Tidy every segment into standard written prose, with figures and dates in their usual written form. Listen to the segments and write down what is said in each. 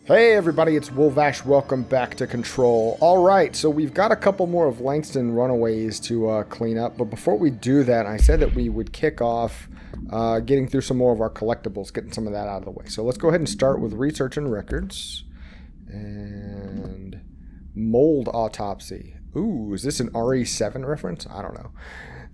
Hey everybody, it's Wolvash. Welcome back to Control. Alright, so we've got a couple more of Langston Runaways to clean up, but before we do that, I said that we would kick off getting through some more of our collectibles, getting some of that out of the way. So let's go ahead and start with Research and Records. And Mold Autopsy. Ooh, is this an RE7 reference? I don't know.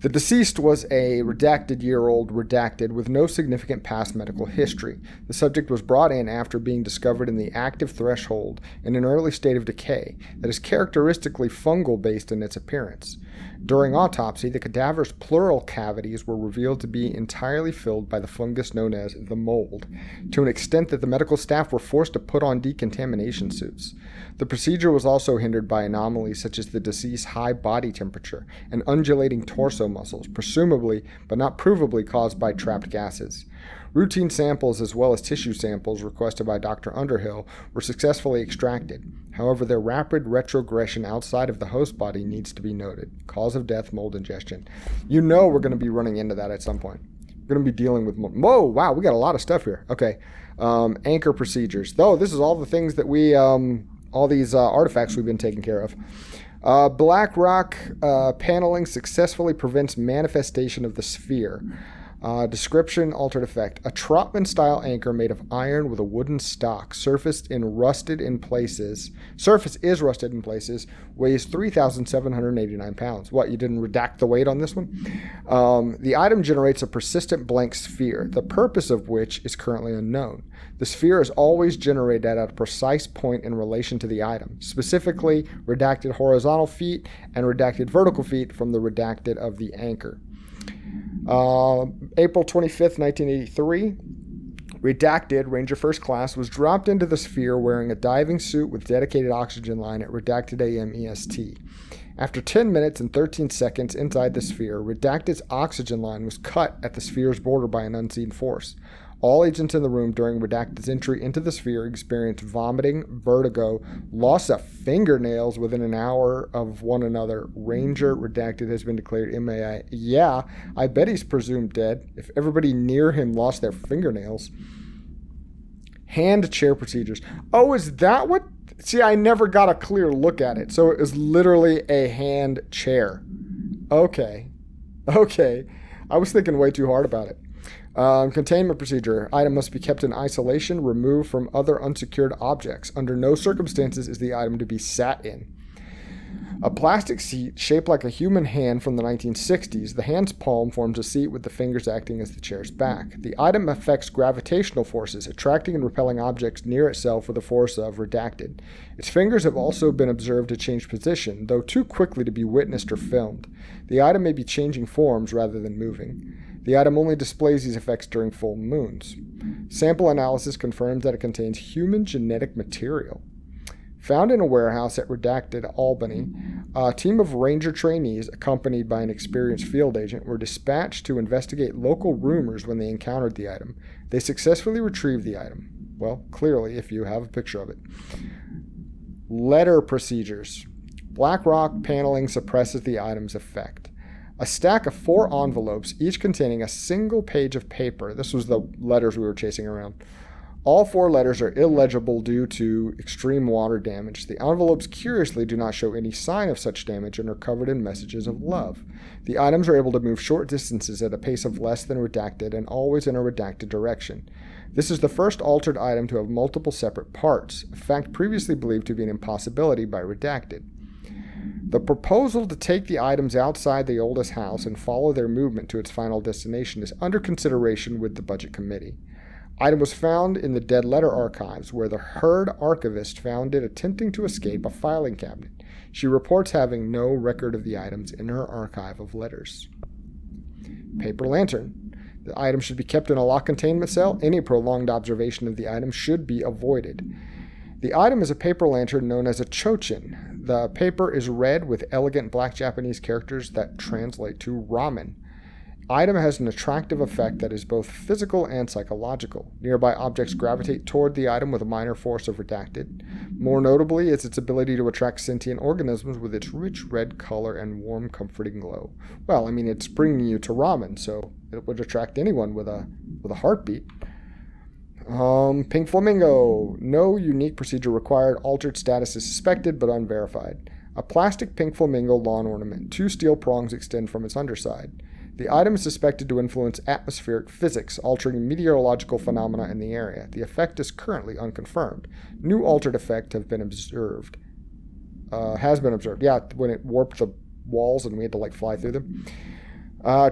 The deceased was a redacted-year-old redacted with no significant past medical history. The subject was brought in after being discovered in the active threshold in an early state of decay that is characteristically fungal-based in its appearance. During autopsy, the cadaver's pleural cavities were revealed to be entirely filled by the fungus known as the mold, to an extent that the medical staff were forced to put on decontamination suits. The procedure was also hindered by anomalies such as the deceased's high body temperature and undulating torso muscles, presumably but not provably caused by trapped gases. Routine samples as well as tissue samples requested by Dr. Underhill were successfully extracted. However, their rapid retrogression outside of the host body needs to be noted. Cause of death, mold ingestion. You know we're going to be running into that at some point. We're going to be dealing with mold. Whoa, wow, we got a lot of stuff here. Okay. Anchor procedures. Though, this is all the things that we, all these artifacts we've been taking care of. Black rock paneling successfully prevents manifestation of the sphere. Description, altered effect. A Trotman-style anchor made of iron with a wooden stock, surface is rusted in places, weighs 3,789 pounds. What, you didn't redact the weight on this one? The item generates a persistent blank sphere, the purpose of which is currently unknown. The sphere is always generated at a precise point in relation to the item, specifically redacted horizontal feet and redacted vertical feet from the redacted of the anchor. April 25th, 1983, redacted Ranger First Class was dropped into the sphere wearing a diving suit with dedicated oxygen line at redacted AM EST. After 10 minutes and 13 seconds inside the sphere, redacted's oxygen line was cut at the sphere's border by an unseen force. All agents in the room during redacted's entry into the sphere experienced vomiting, vertigo, loss of fingernails within an hour of one another. Ranger redacted has been declared MIA. Yeah, I bet he's presumed dead if everybody near him lost their fingernails. Hand chair procedures. Oh, is that what? See, I never got a clear look at it. So it was literally a hand chair. Okay. I was thinking way too hard about it. Containment procedure. Item must be kept in isolation, removed from other unsecured objects. Under no circumstances is the item to be sat in. A plastic seat shaped like a human hand from the 1960s. The hand's palm forms a seat with the fingers acting as the chair's back. The item affects gravitational forces, attracting and repelling objects near itself with the force of redacted. Its fingers have also been observed to change position, though too quickly to be witnessed or filmed. The item may be changing forms rather than moving. The item only displays these effects during full moons. Sample analysis confirms that it contains human genetic material. Found in a warehouse at redacted Albany, a team of Ranger trainees, accompanied by an experienced field agent, were dispatched to investigate local rumors when they encountered the item. They successfully retrieved the item. Well, clearly, if you have a picture of it. Letter procedures. Black rock paneling suppresses the item's effect. A stack of 4 envelopes, each containing a single page of paper. This was the letters we were chasing around. All 4 letters are illegible due to extreme water damage. The envelopes curiously do not show any sign of such damage and are covered in messages of love. The items are able to move short distances at a pace of less than redacted and always in a redacted direction. This is the first altered item to have multiple separate parts, a fact previously believed to be an impossibility by redacted. The proposal to take the items outside the oldest house and follow their movement to its final destination is under consideration with the Budget Committee. Item was found in the dead letter archives, where the Herd archivist found it attempting to escape a filing cabinet. She reports having no record of the items in her archive of letters. Paper lantern. The item should be kept in a locked containment cell. Any prolonged observation of the item should be avoided. The item is a paper lantern known as a chochin. The paper is red with elegant black Japanese characters that translate to ramen. Item has an attractive effect that is both physical and psychological. Nearby objects gravitate toward the item with a minor force of redacted. More notably is its ability to attract sentient organisms with its rich red color and warm, comforting glow. Well, I mean, it's bringing you to ramen, so it would attract anyone with a heartbeat. Pink flamingo. No unique procedure required. Altered status is suspected but unverified. A plastic pink flamingo lawn ornament. 2 steel prongs extend from its underside. The item is suspected to influence atmospheric physics, altering meteorological phenomena in the area. The effect is currently unconfirmed. New altered effect has been observed. Yeah, when it warped the walls and we had to fly through them.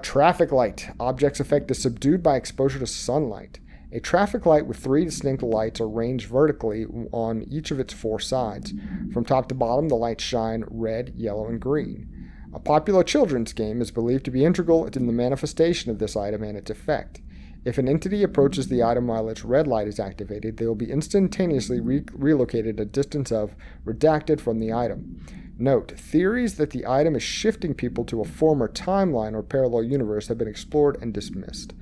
Traffic light. Object's effect is subdued by exposure to sunlight. A traffic light with 3 distinct lights are ranged vertically on each of its 4 sides. From top to bottom, the lights shine red, yellow, and green. A popular children's game is believed to be integral in the manifestation of this item and its effect. If an entity approaches the item while its red light is activated, they will be instantaneously relocated a distance of redacted from the item. Note, theories that the item is shifting people to a former timeline or parallel universe have been explored and dismissed.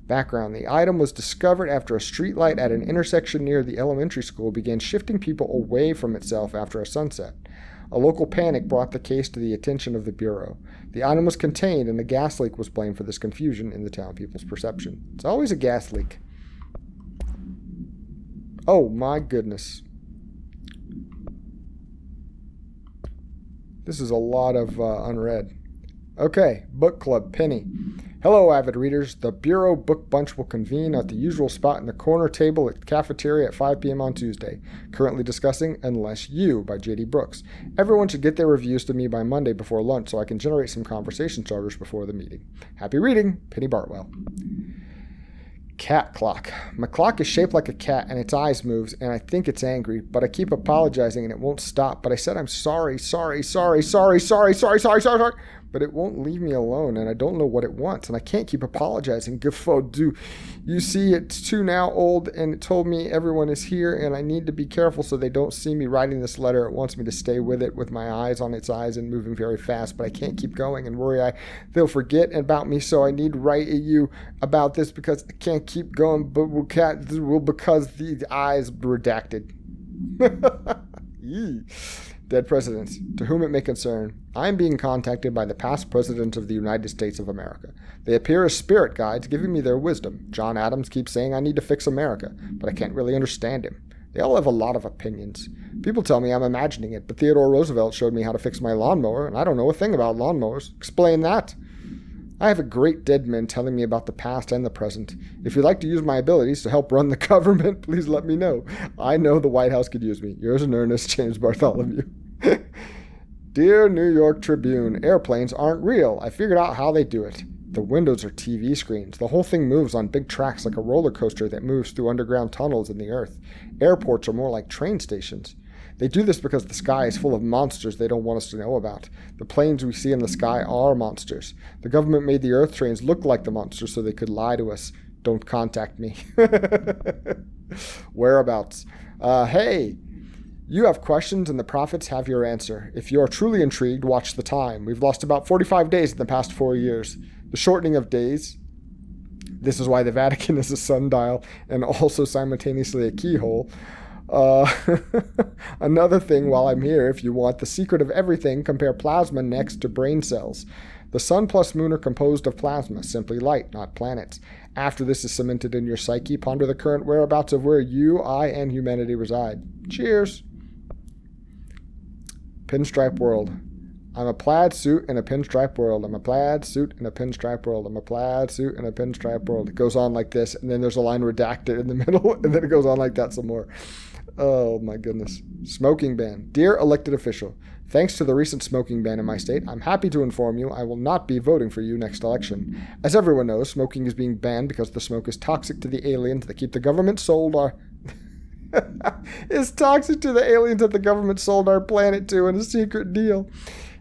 Background: the item was discovered after a streetlight at an intersection near the elementary school began shifting people away from itself after a sunset. A local panic brought the case to the attention of the Bureau. The item was contained, and a gas leak was blamed for this confusion in the town people's perception. It's always a gas leak. Oh my goodness. This is a lot of unread. Okay, book club, Penny. Hello, avid readers. The Bureau Book Bunch will convene at the usual spot in the corner table at the cafeteria at 5 p.m. on Tuesday. Currently discussing Unless You by J.D. Brooks. Everyone should get their reviews to me by Monday before lunch so I can generate some conversation starters before the meeting. Happy reading, Penny Bartwell. Cat clock. My clock is shaped like a cat and its eyes moves and I think it's angry, but I keep apologizing and it won't stop. But I said I'm sorry. But it won't leave me alone and I don't know what it wants and I can't keep apologizing. Do you see it's too now old and it told me everyone is here and I need to be careful so they don't see me writing this letter. It wants me to stay with it with my eyes on its eyes and moving very fast, but I can't keep going and worry they'll forget about me, so I need to write you about this because I can't keep going, but because the eyes redacted. Dead presidents. To whom it may concern, I am being contacted by the past presidents of the United States of America. They appear as spirit guides giving me their wisdom. John Adams keeps saying I need to fix America, but I can't really understand him. They all have a lot of opinions. People tell me I'm imagining it, but Theodore Roosevelt showed me how to fix my lawnmower, and I don't know a thing about lawnmowers. Explain that. I have a great dead men telling me about the past and the present. If you'd like to use my abilities to help run the government, please let me know. I know the White House could use me. Yours in earnest, James Bartholomew. Dear New York Tribune, airplanes aren't real. I figured out how they do it. The windows are TV screens. The whole thing moves on big tracks like a roller coaster that moves through underground tunnels in the earth. Airports are more like train stations. They do this because the sky is full of monsters they don't want us to know about. The planes we see in the sky are monsters. The government made the earth trains look like the monsters so they could lie to us. Don't contact me. Whereabouts? Hey, you have questions and the prophets have your answer. If you are truly intrigued, watch the time. We've lost about 45 days in the past 4 years. The shortening of days. This is why the Vatican is a sundial and also simultaneously a keyhole. Another thing while I'm here, if you want the secret of everything, compare plasma next to brain cells. The sun plus moon are composed of plasma, simply light, not planets. After this is cemented in your psyche, ponder the current whereabouts of where you, I, and humanity reside. Cheers. Pinstripe world. I'm a plaid suit in a pinstripe world. I'm a plaid suit in a pinstripe world. I'm a plaid suit in a pinstripe world. It goes on like this, and then there's a line redacted in the middle, and then it goes on like that some more. Oh my goodness. Smoking ban. Dear elected official, thanks to the recent smoking ban in my state, I'm happy to inform you I will not be voting for you next election. As everyone knows, smoking is being banned because the smoke is toxic to the aliens that keep the government sold our... is toxic to the aliens that the government sold our planet to in a secret deal.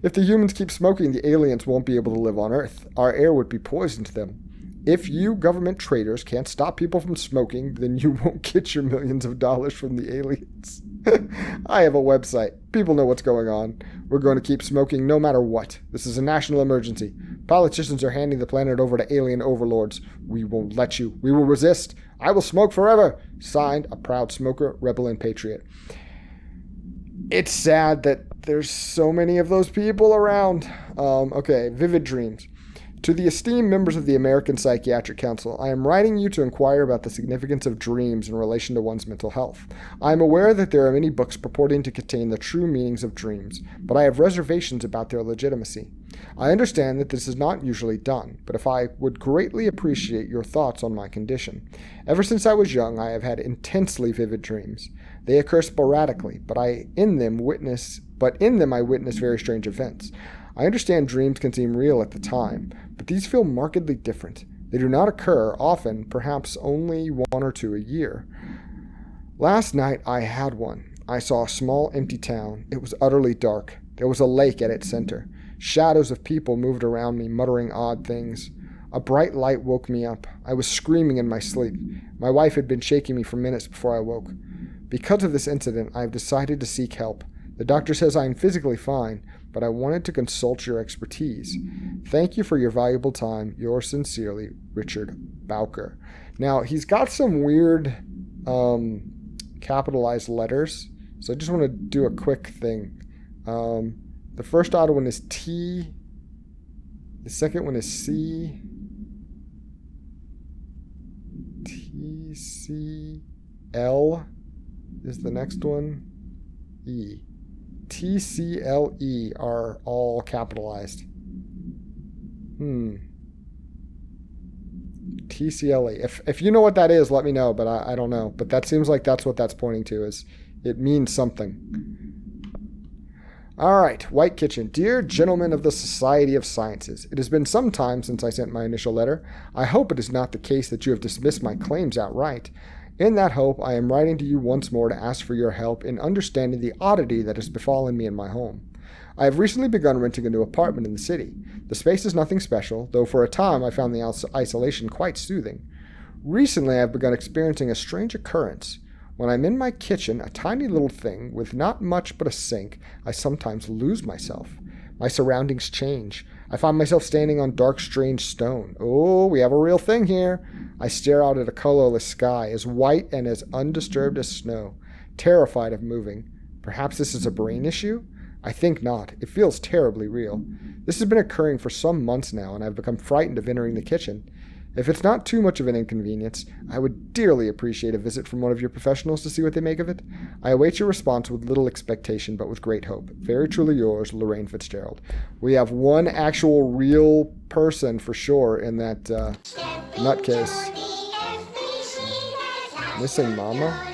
If the humans keep smoking, the aliens won't be able to live on Earth. Our air would be poisoned to them. If you government traitors can't stop people from smoking, then you won't get your millions of dollars from the aliens. I have a website. People know what's going on. We're going to keep smoking no matter what. This is a national emergency. Politicians are handing the planet over to alien overlords. We won't let you. We will resist. I will smoke forever. Signed, a proud smoker, rebel, and patriot. It's sad that there's so many of those people around. Okay, vivid dreams. To the esteemed members of the American Psychiatric Council, I am writing you to inquire about the significance of dreams in relation to one's mental health. I am aware that there are many books purporting to contain the true meanings of dreams, but I have reservations about their legitimacy. I understand that this is not usually done, but if I would greatly appreciate your thoughts on my condition. Ever since I was young, I have had intensely vivid dreams. They occur sporadically, but in them I witness very strange events. I understand dreams can seem real at the time, but these feel markedly different. They do not occur often, perhaps only 1 or 2 a year. Last night I had one. I saw a small empty town. It was utterly dark. There was a lake at its center. Shadows of people moved around me, muttering odd things. A bright light woke me up. I was screaming in my sleep. My wife had been shaking me for minutes before I woke. Because of this incident, I have decided to seek help. The doctor says I am physically fine, but I wanted to consult your expertise. Thank you for your valuable time. Yours sincerely, Richard Bowker. Now, he's got some weird capitalized letters, so I just want to do a quick thing. The first odd one is T. The second one is C. T, C, L is the next one. E. T, C, L, E are all capitalized. T, C, L, E. If you know what that is, let me know, but I don't know. But that seems like that's what that's pointing to, is it means something. All right, White Kitchen. Dear gentlemen of the Society of Sciences, it has been some time since I sent my initial letter. I hope it is not the case that you have dismissed my claims outright. In that hope, I am writing to you once more to ask for your help in understanding the oddity that has befallen me in my home. I have recently begun renting a new apartment in the city. The space is nothing special, though for a time I found the isolation quite soothing. Recently, I have begun experiencing a strange occurrence. When I'm in my kitchen, a tiny little thing with not much but a sink, I sometimes lose myself. My surroundings change. I find myself standing on dark, strange stone. Oh, we have a real thing here. I stare out at a colorless sky, as white and as undisturbed as snow, terrified of moving. Perhaps this is a brain issue? I think not. It feels terribly real. This has been occurring for some months now, and I've become frightened of entering the kitchen. If it's not too much of an inconvenience, I would dearly appreciate a visit from one of your professionals to see what they make of it. I await your response with little expectation, but with great hope. Very truly yours, Lorraine Fitzgerald. We have one actual real person for sure in that nutcase. Missing Mama?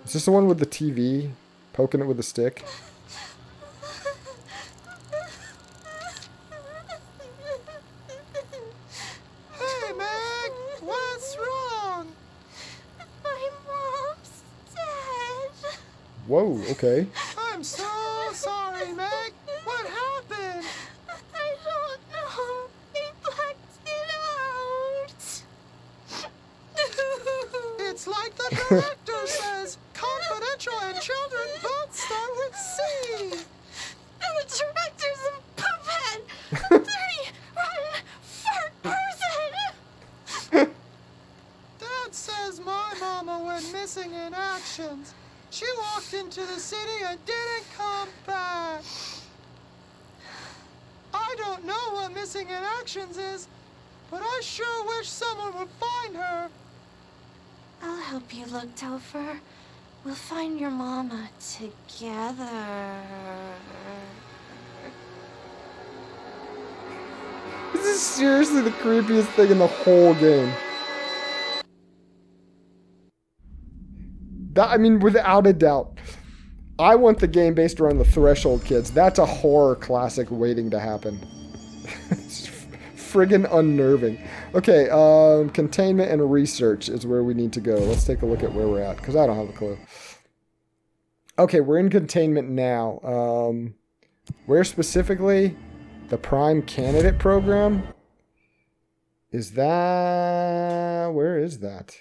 Is this the one with the TV? Poking it with a stick? Hey, Meg! What's wrong? My mom's dead. Whoa, okay. I'm so sorry, Meg. What happened? I don't know. They blacked it out. It's like the director says. Confidential and children both start with C. The director's a puppet. Dirty, rotten, fart person. Dad says my mama went missing in actions. She walked into the city and didn't come back. I don't know what missing in actions is, but I sure wish someone would find her. I'll help you look, Topher. We'll find your mama together. This is seriously the creepiest thing in the whole game. Without a doubt. I want the game based around the Threshold kids. That's a horror classic waiting to happen. It's friggin' unnerving. Okay, containment and research is where we need to go. Let's take a look at where we're at, because I don't have a clue. Okay, we're in containment now. Where specifically? The Prime Candidate Program? Is that... Where is that?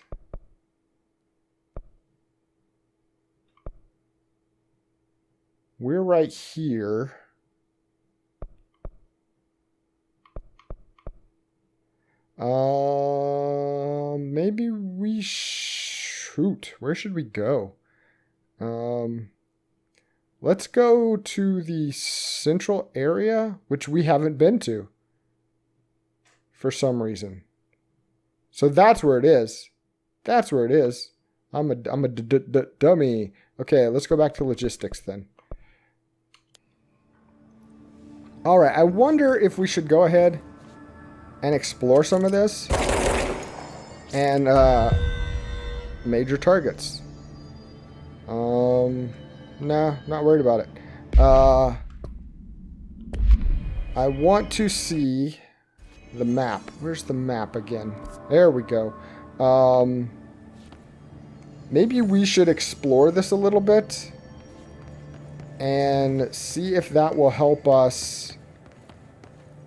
We're right here. Maybe we shoot. Where should we go? Let's go to the central area, which we haven't been to for some reason. So that's where it is. That's where it is. I'm a dummy. Okay, let's go back to logistics then. All right, I wonder if we should go ahead and explore some of this. And major targets. Nah, not worried about it. I want to see the map. Where's the map again? There we go. Maybe we should explore this a little bit and see if that will help us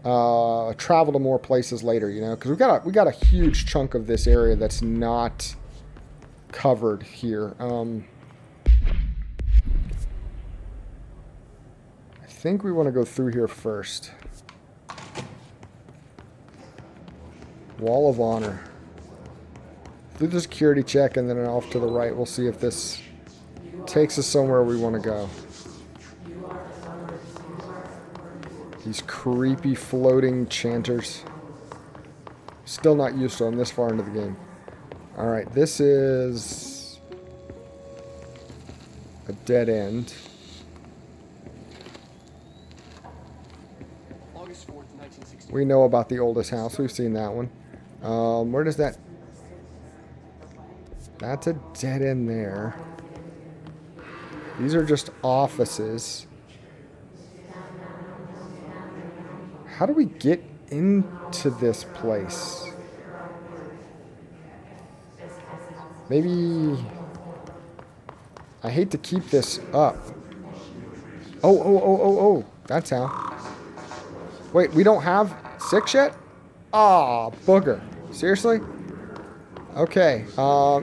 travel to more places later, you know, because we got a huge chunk of this area that's not covered here. I think we want to go through here first. Wall of Honor. Do the security check, and then off to the right, we'll see if this takes us somewhere we want to go. These creepy floating chanters. Still not used to them this far into the game. Alright, this is a dead end. We know about the oldest house. We've seen that one. Where does that... That's a dead end there. These are just offices. How do we get into this place? Maybe... I hate to keep this up. Oh. That's how. Wait, we don't have 6 yet? Aw, booger. Seriously? Okay.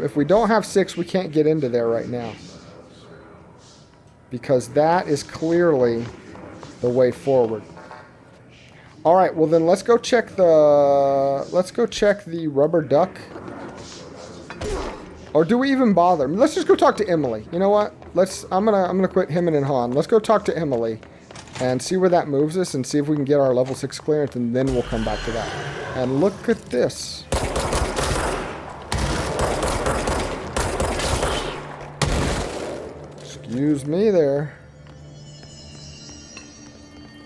If we don't have 6, we can't get into there right now. Because that is clearly the way forward. Alright, well then let's go check the rubber duck. Or do we even bother? Let's just go talk to Emily. You know what? I'm gonna quit him and Han. Let's go talk to Emily and see where that moves us and see if we can get our level 6 clearance, and then we'll come back to that. And look at this. Excuse me there.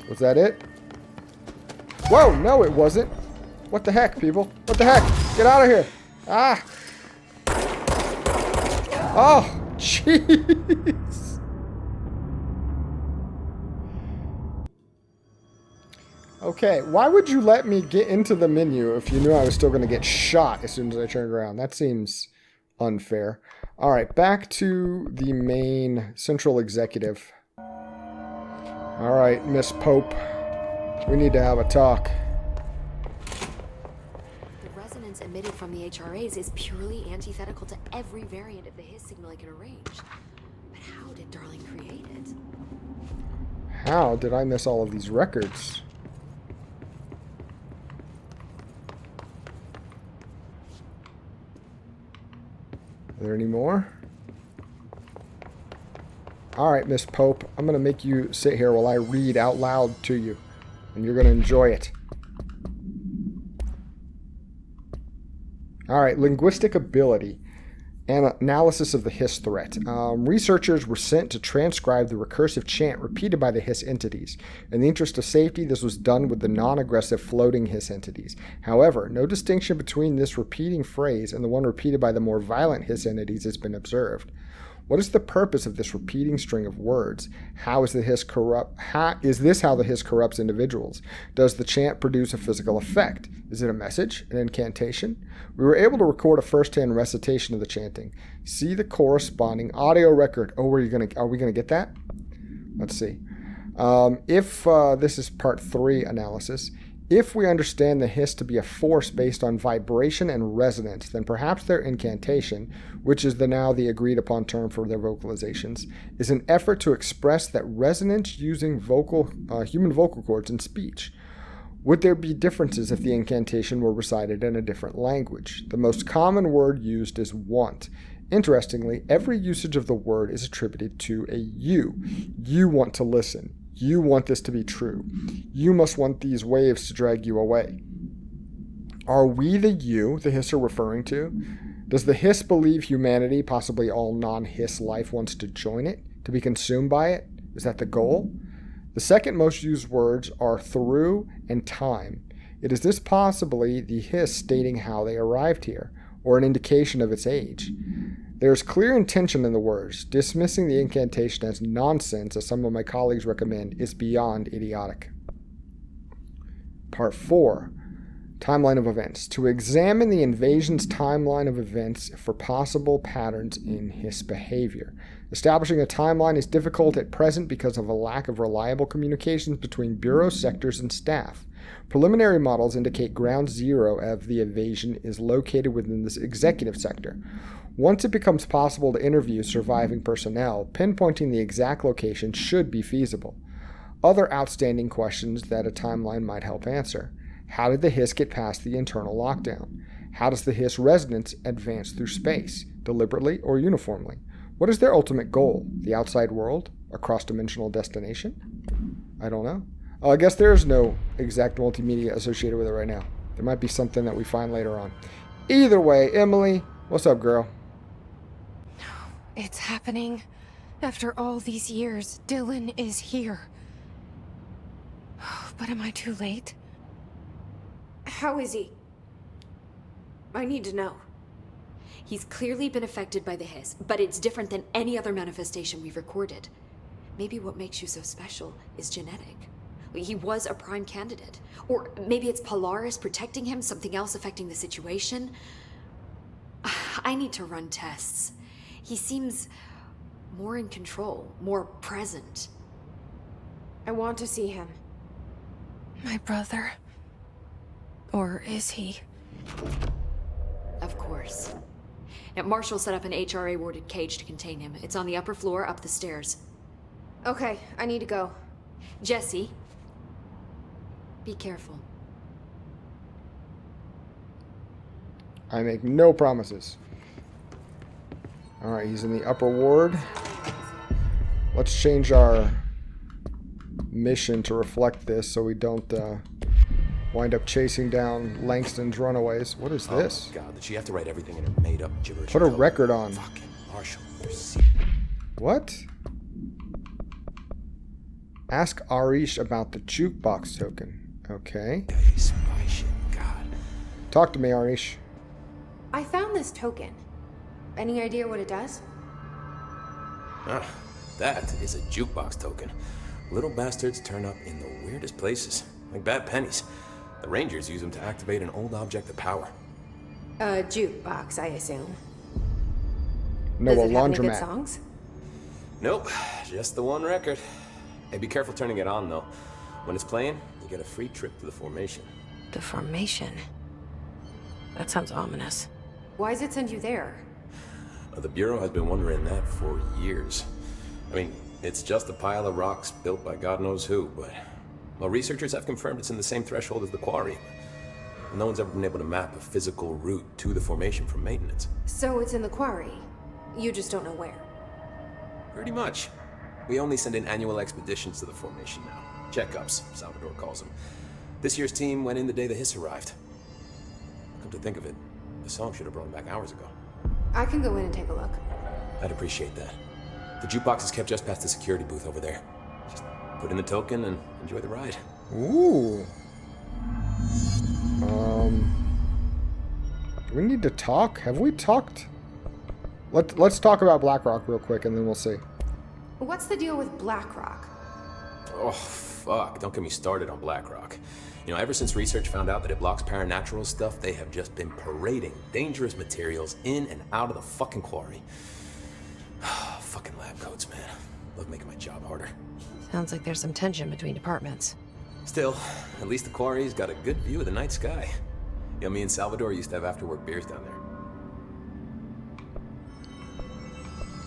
Was that it? Whoa, no it wasn't. What the heck, people? What the heck? Get out of here. Ah. Oh, jeez. Okay, why would you let me get into the menu if you knew I was still going to get shot as soon as I turned around? That seems unfair. All right, back to the main central executive. All right, Miss Pope, we need to have a talk. The resonance emitted from the HRAs is purely antithetical to every variant of the His signal I can arrange. But how did Darling create it? How did I miss all of these records? Are there any more? Alright, Miss Pope. I'm going to make you sit here while I read out loud to you. And you're going to enjoy it. Alright, linguistic ability. Analysis of the Hiss threat. Researchers were sent to transcribe the recursive chant repeated by the Hiss entities. In the interest of safety, this was done with the non-aggressive floating Hiss entities. However, no distinction between this repeating phrase and the one repeated by the more violent Hiss entities has been observed. What is the purpose of this repeating string of words? How is the Hiss corrupt? Is this how the Hiss corrupts individuals? Does the chant produce a physical effect? Is it a message? An incantation? We were able to record a first-hand recitation of the chanting. See the corresponding audio record. Oh, are we gonna get that? Let's see. If this is part 3 analysis. If we understand the Hiss to be a force based on vibration and resonance, then perhaps their incantation, which is now the agreed upon term for their vocalizations, is an effort to express that resonance using human vocal cords in speech. Would there be differences if the incantation were recited in a different language? The most common word used is want. Interestingly, every usage of the word is attributed to a you. You want to listen. You want this to be true. You must want these waves to drag you away. Are we the you the Hiss are referring to? Does the Hiss believe humanity, possibly all non-Hiss life, wants to join it, to be consumed by it? Is that the goal? The second most used words are through and time. Is this possibly the Hiss stating how they arrived here, or an indication of its age? There is clear intention in the words. Dismissing the incantation as nonsense, as some of my colleagues recommend, is beyond idiotic. Part 4. Timeline of events. To examine the invasion's timeline of events for possible patterns in Hiss behavior. Establishing a timeline is difficult at present because of a lack of reliable communications between Bureau sectors and staff. Preliminary models indicate ground zero of the invasion is located within this executive sector. Once it becomes possible to interview surviving personnel, pinpointing the exact location should be feasible. Other outstanding questions that a timeline might help answer. How did the Hiss get past the internal lockdown? How does the Hiss resonance advance through space, deliberately or uniformly? What is their ultimate goal? The outside world? A cross-dimensional destination? I don't know. I guess there is no exact multimedia associated with it right now. There might be something that we find later on. Either way, Emily, what's up, girl? It's happening. After all these years, Dylan is here. But am I too late? How is he? I need to know. He's clearly been affected by the Hiss, but it's different than any other manifestation we've recorded. Maybe what makes you so special is genetic. He was a prime candidate. Or maybe it's Polaris protecting him, something else affecting the situation. I need to run tests. He seems more in control, more present. I want to see him. My brother. Or is he? Of course. Now, Marshall set up an HRA-warded cage to contain him. It's on the upper floor, up the stairs. Okay, I need to go. Jesse, be careful. I make no promises. Alright, he's in the upper ward. Let's change our mission to reflect this so we don't wind up chasing down Langston's runaways. What is this? Oh, God, did she have to write everything in her made-up gibberish? Put a record on. Fucking Marshall. What? Ask Arish about the jukebox token. Okay. Spy shit, God. Talk to me, Arish. I found this token. Any idea what it does? That is a jukebox token. Little bastards turn up in the weirdest places, like bad pennies. The Rangers use them to activate an old object of power. A jukebox, I assume. No, Does a it have any good laundromat. songs? Nope, just the one record. Hey, be careful turning it on, though. When it's playing, you get a free trip to the formation. The formation. That sounds ominous. Why does it send you there? The Bureau has been wondering that for years. I mean, it's just a pile of rocks built by God knows who, but... Well, researchers have confirmed it's in the same threshold as the quarry. No one's ever been able to map a physical route to the formation for maintenance. So it's in the quarry. You just don't know where. Pretty much. We only send in annual expeditions to the formation now. Checkups, Salvador calls them. This year's team went in the day the Hiss arrived. Come to think of it, the song should have brought him back hours ago. I can go in and take a look. I'd appreciate that. The jukebox is kept just past the security booth over there. Just put in the token and enjoy the ride. Ooh. Do we need to talk? Have we talked? Let's talk about BlackRock real quick and then we'll see. What's the deal with BlackRock? Oh, fuck. Don't get me started on BlackRock. You know, ever since research found out that it blocks paranatural stuff, they have just been parading dangerous materials in and out of the fucking quarry. Fucking lab coats, man. Love making my job harder. Sounds like there's some tension between departments. Still, at least the quarry's got a good view of the night sky. You know, me and Salvador used to have after-work beers down there.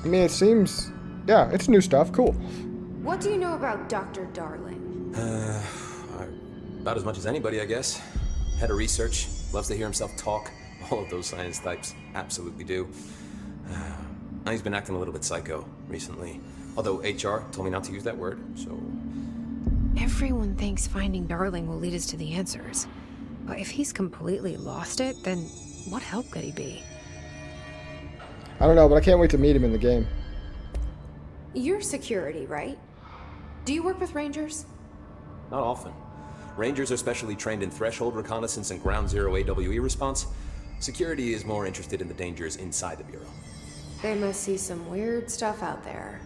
I mean, it seems... Yeah, it's new stuff. Cool. What do you know about Dr. Darling? About as much as anybody, I guess. Head of research, loves to hear himself talk. All of those science types absolutely do. He's been acting a little bit psycho recently. Although HR told me not to use that word, so... Everyone thinks finding Darling will lead us to the answers. But if he's completely lost it, then what help could he be? I don't know, but I can't wait to meet him in the game. You're security, right? Do you work with Rangers? Not often. Rangers are specially trained in threshold reconnaissance and ground zero AWE response. Security is more interested in the dangers inside the Bureau. They must see some weird stuff out there.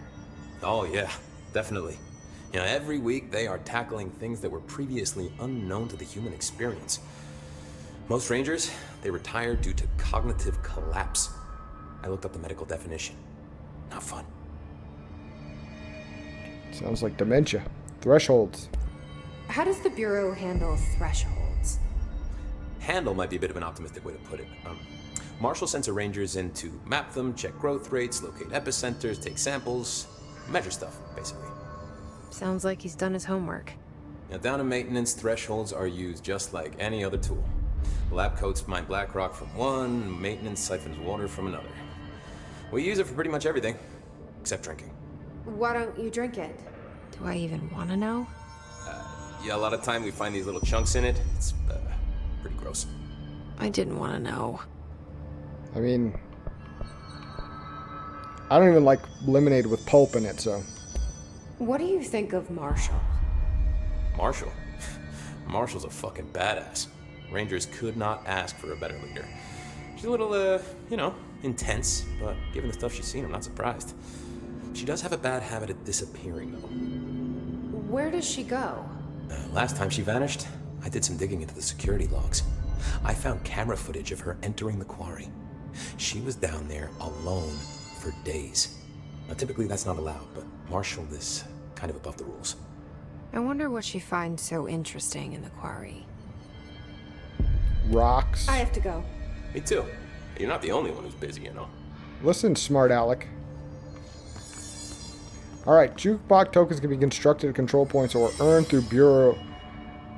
Oh yeah, definitely. You know, every week they are tackling things that were previously unknown to the human experience. Most Rangers, they retire due to cognitive collapse. I looked up the medical definition. Not fun. Sounds like dementia. Thresholds. How does the Bureau handle thresholds? Handle might be a bit of an optimistic way to put it. Marshall sends her Rangers in to map them, check growth rates, locate epicenters, take samples, measure stuff, basically. Sounds like he's done his homework. Now, down in maintenance, thresholds are used just like any other tool. The lab coats mine black rock from one, maintenance siphons water from another. We use it for pretty much everything, except drinking. Why don't you drink it? Do I even want to know? Yeah, a lot of time we find these little chunks in it. It's pretty gross. I didn't want to know. I mean, I don't even like lemonade with pulp in it, so. What do you think of Marshall? Marshall? Marshall's a fucking badass. Rangers could not ask for a better leader. She's a little, intense, but given the stuff she's seen, I'm not surprised. She does have a bad habit of disappearing, though. Where does she go? Last time she vanished, I did some digging into the security logs. I found camera footage of her entering the quarry. She was down there alone for days. Now, typically that's not allowed, but Marshall is kind of above the rules. I wonder what she finds so interesting in the quarry. Rocks. I have to go. Me too. You're not the only one who's busy, you know. Listen, smart Alec. Alright, jukebox tokens can be constructed at control points or earned through Bureau.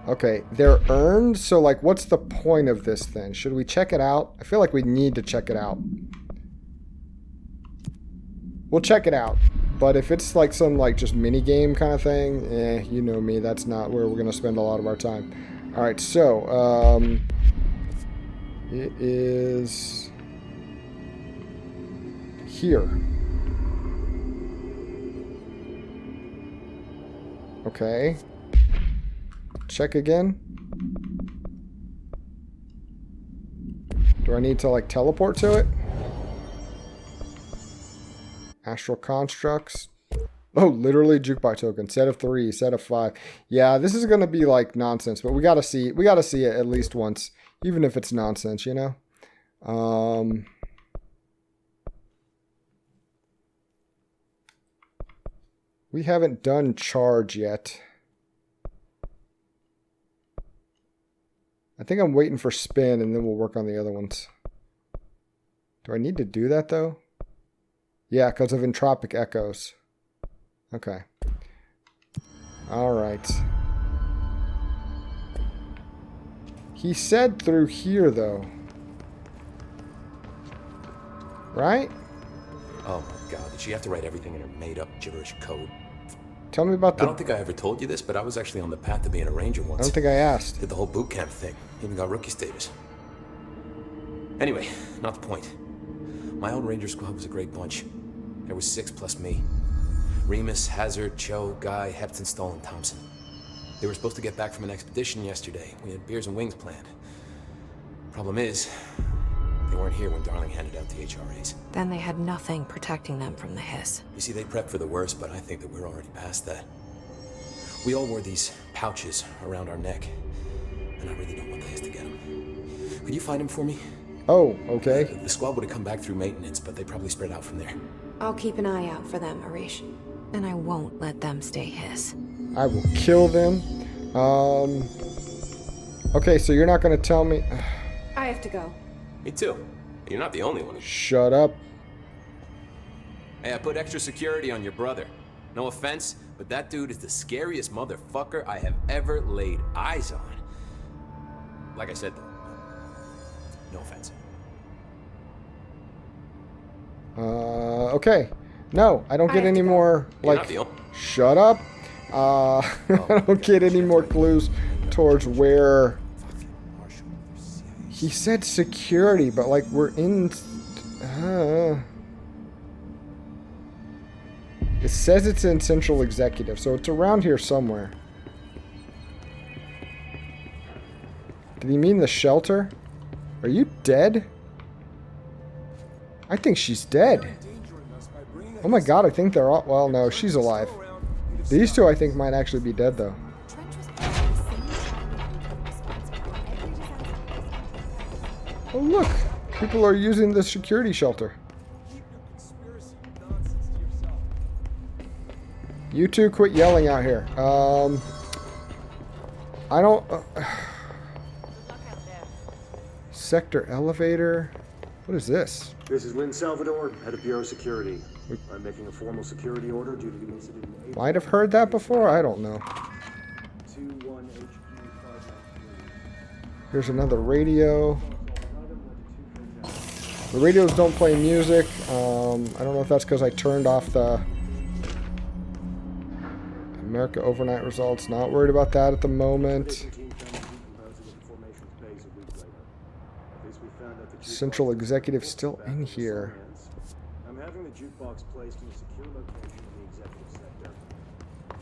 Okay, they're earned? So, like, what's the point of this then? Should we check it out? I feel like we need to check it out. We'll check it out. But if it's like some, like, just mini-game kind of thing, you know me, that's not where we're going to spend a lot of our time. Alright, so, it is here. Okay. Check again. Do I need to like teleport to it? Astral constructs. Oh, literally jukebox token. Set of 3, set of 5. Yeah, this is gonna be like nonsense, but we gotta see it at least once, even if it's nonsense, you know. We haven't done charge yet. I think I'm waiting for spin and then we'll work on the other ones. Do I need to do that though? Yeah, because of entropic echoes. Okay. Alright. He said through here though. Right? Oh my god, did she have to write everything in her made-up gibberish code? Tell me about the... I don't think I ever told you this, but I was actually on the path to being a ranger once. I don't think I asked. Did the whole boot camp thing. Even got rookie status. Anyway, not the point. My old ranger squad was a great bunch. There was 6 plus me. Remus, Hazard, Cho, Guy, Hepton, Stoll, and Thompson. They were supposed to get back from an expedition yesterday. We had beers and wings planned. Problem is, they weren't here when Darling handed out the HRAs. Then they had nothing protecting them from the hiss. You see, they prepped for the worst, but I think that we're already past that. We all wore these pouches around our neck, and I really don't want the hiss to get them. Could you find them for me? Oh, okay. The squad would have come back through maintenance, but they probably spread out from there. I'll keep an eye out for them, Arish. And I won't let them stay hiss. I will kill them. Okay, so you're not going to tell me... I have to go. Me too. You're not the only one who... Shut up. Hey, I put extra security on your brother. No offense, but that dude is the scariest motherfucker I have ever laid eyes on. Like I said, though, no offense. Okay. No, I don't get any more, like, shut up. I don't get any more clues towards where... He said security, but, like, we're in... It says it's in Central Executive, so it's around here somewhere. Did he mean the shelter? Are you dead? I think she's dead. Oh my god, I think they're all... Well, no, she's alive. These two, I think, might actually be dead, though. Oh, look. People are using the security shelter. You two quit yelling out here. I don't... Sector elevator. What is this? This is Lynn Salvador, head of Bureau Security. I'm making a formal security order due to the incident in Might have heard that before. I don't know. 21 HQ. Here's another radio. The radios don't play music. I don't know if that's because I turned off the America overnight results. Not worried about that at the moment. Central Executive still in here. I'm having the jukebox placed in a secure location in the executive sector.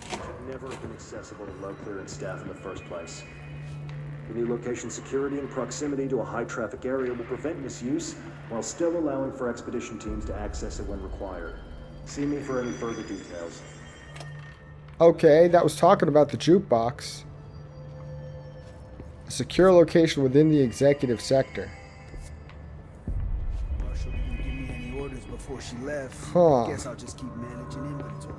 It should never have been accessible to low clearance staff in the first place. The new location security and proximity to a high traffic area will prevent misuse while still allowing for expedition teams to access it when required. See me for any further details. Okay, that was talking about the jukebox. A secure location within the executive sector. Marshall didn't give me any orders before she left. Huh. Guess I'll just keep managing inventory.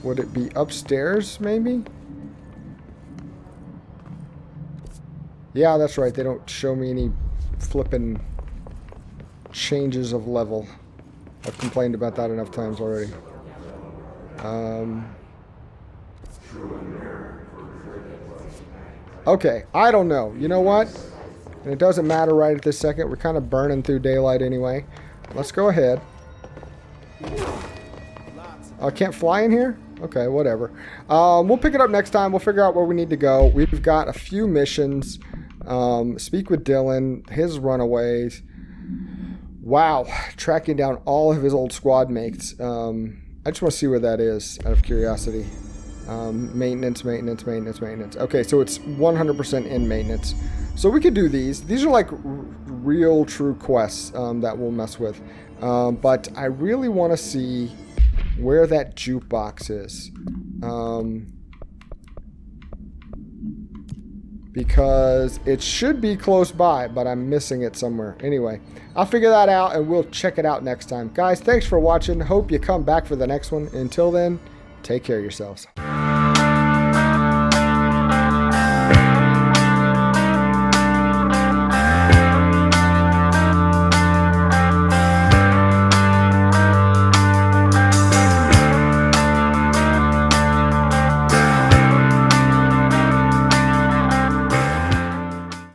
Would it be upstairs, maybe? Yeah, that's right. They don't show me any flippin' changes of level. I've complained about that enough times already. Okay, I don't know. You know what? And it doesn't matter right at this second. We're kind of burning through daylight anyway. Let's go ahead. I can't fly in here? Okay, whatever. We'll pick it up next time. We'll figure out where we need to go. We've got a few missions. Speak with Dylan, his runaways. Wow, tracking down all of his old squad mates. I just want to see where that is, out of curiosity. Maintenance. Okay, so it's 100% in maintenance. So we could do these. These are like real, true quests that we'll mess with. But I really want to see where that jukebox is. Because it should be close by, but I'm missing it somewhere. Anyway, I'll figure that out and we'll check it out next time. Guys, thanks for watching. Hope you come back for the next one. Until then, take care of yourselves.